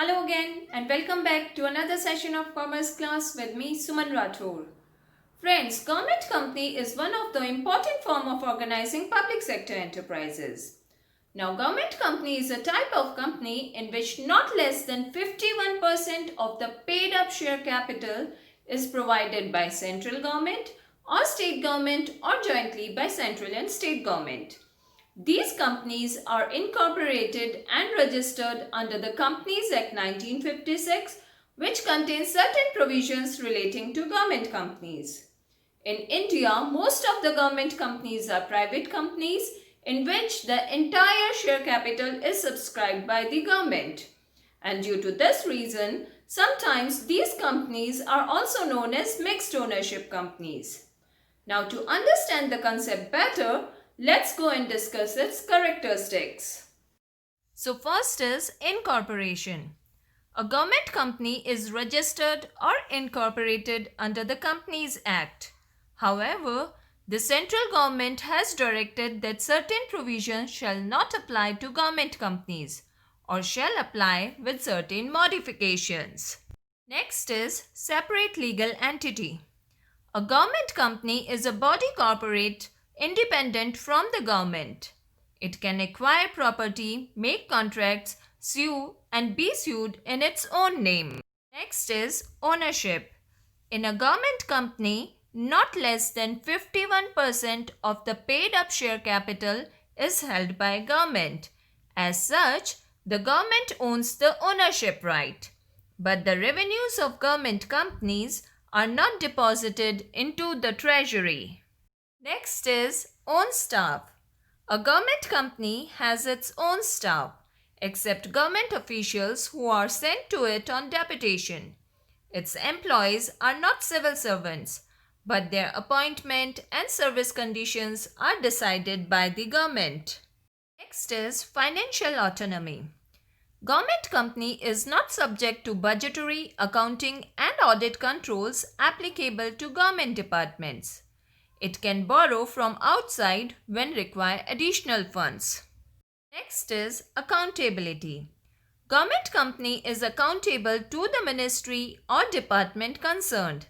Hello again and welcome back to another session of Commerce class with me Suman Rathore. Friends, government company is one of the important form of organizing public sector enterprises. Now, government company is a type of company in which not less than 51% of the paid up share capital is provided by central government or state government or jointly by central and state government. These companies are incorporated and registered under the Companies Act 1956, which contains certain provisions relating to government companies. In India, most of the government companies are private companies in which the entire share capital is subscribed by the government. And due to this reason, sometimes these companies are also known as mixed ownership companies. Now, to understand the concept better, let's go and discuss its characteristics. So first is incorporation. A government company is registered or incorporated under the Companies Act. However, the central government has directed that certain provisions shall not apply to government companies or shall apply with certain modifications. Next is separate legal entity. A government company is a body corporate independent from the government. It can acquire property, make contracts, sue and be sued in its own name. Next is ownership. In a government company, not less than 51% of the paid up share capital is held by government. As such, the government owns the ownership right. But the revenues of government companies are not deposited into the treasury. Next is own staff. A government company has its own staff, except government officials who are sent to it on deputation. Its employees are not civil servants, but their appointment and service conditions are decided by the government. Next is financial autonomy. Government company is not subject to budgetary, accounting and audit controls applicable to government departments. It can borrow from outside when require additional funds. Next is accountability. Government company is accountable to the ministry or department concerned.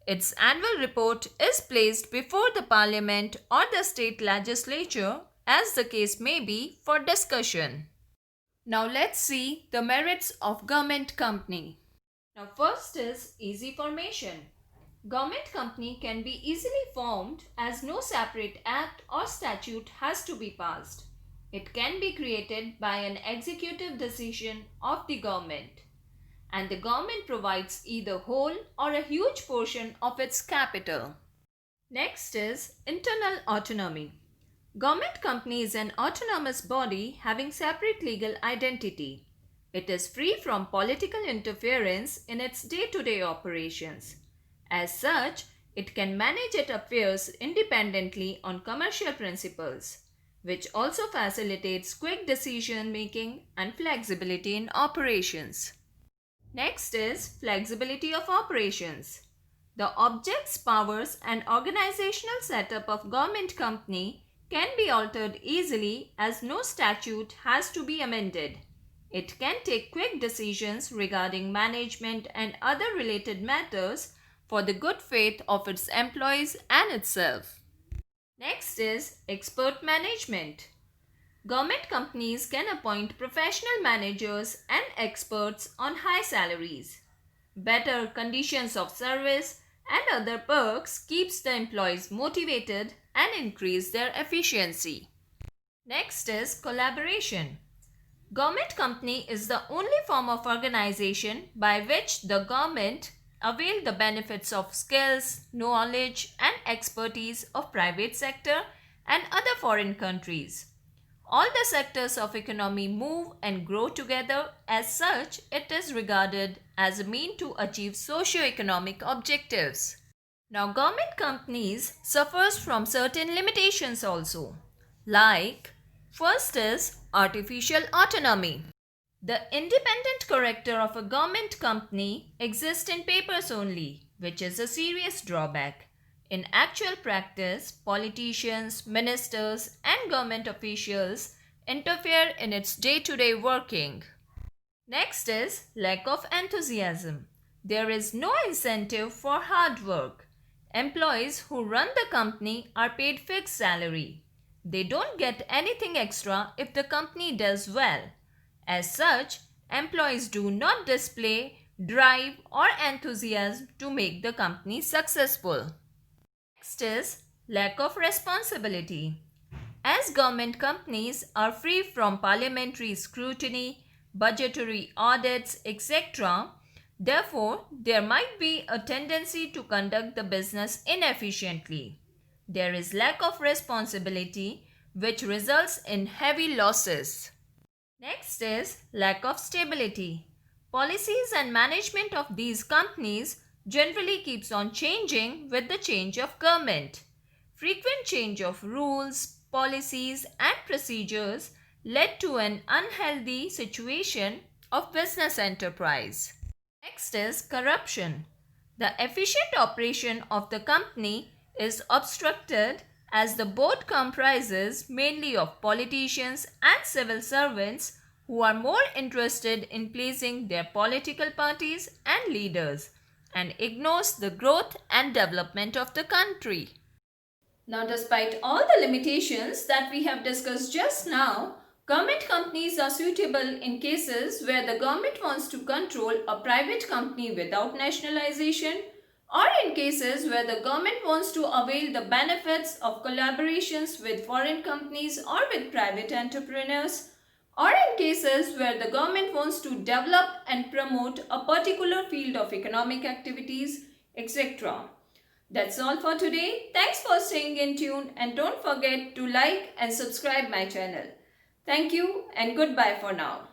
Its annual report is placed before the parliament or the state legislature, as the case may be, for discussion. Now let's see the merits of government company. Now first is easy formation. Government company can be easily formed as no separate act or statute has to be passed. It can be created by an executive decision of the government, and the government provides either whole or a huge portion of its capital. Next is internal autonomy. Government company is an autonomous body having separate legal identity. It is free from political interference in its day-to-day operations. As such, it can manage its affairs independently on commercial principles, which also facilitates quick decision-making and flexibility in operations. Next is flexibility of operations. The objects, powers and organizational setup of government company can be altered easily as no statute has to be amended. It can take quick decisions regarding management and other related matters for the good faith of its employees and itself. Next is expert management. Government companies can appoint professional managers and experts on high salaries. Better conditions of service and other perks keeps the employees motivated and increase their efficiency. Next is collaboration. Government company is the only form of organization by which the government avail the benefits of skills, knowledge and expertise of private sector and other foreign countries. All the sectors of economy move and grow together. As such, it is regarded as a mean to achieve socio-economic objectives. Now, government companies suffers from certain limitations also. Like, first is artificial autonomy. The independent character of a government company exists in papers only, which is a serious drawback. In actual practice, politicians, ministers, and government officials interfere in its day-to-day working. Next is lack of enthusiasm. There is no incentive for hard work. Employees who run the company are paid fixed salary. They don't get anything extra if the company does well. As such, employees do not display drive or enthusiasm to make the company successful. Next is lack of responsibility. As government companies are free from parliamentary scrutiny, budgetary audits, etc., therefore, there might be a tendency to conduct the business inefficiently. There is lack of responsibility, which results in heavy losses. Next is lack of stability. Policies and management of these companies generally keeps on changing with the change of government. Frequent change of rules, policies and procedures led to an unhealthy situation of business enterprise. Next is corruption. The efficient operation of the company is obstructed as the board comprises mainly of politicians and civil servants who are more interested in pleasing their political parties and leaders and ignores the growth and development of the country. Now, despite all the limitations that we have discussed just now, government companies are suitable in cases where the government wants to control a private company without nationalization, or in cases where the government wants to avail the benefits of collaborations with foreign companies or with private entrepreneurs, or in cases where the government wants to develop and promote a particular field of economic activities, etc. That's all for today. Thanks for staying in tune and don't forget to like and subscribe my channel. Thank you and goodbye for now.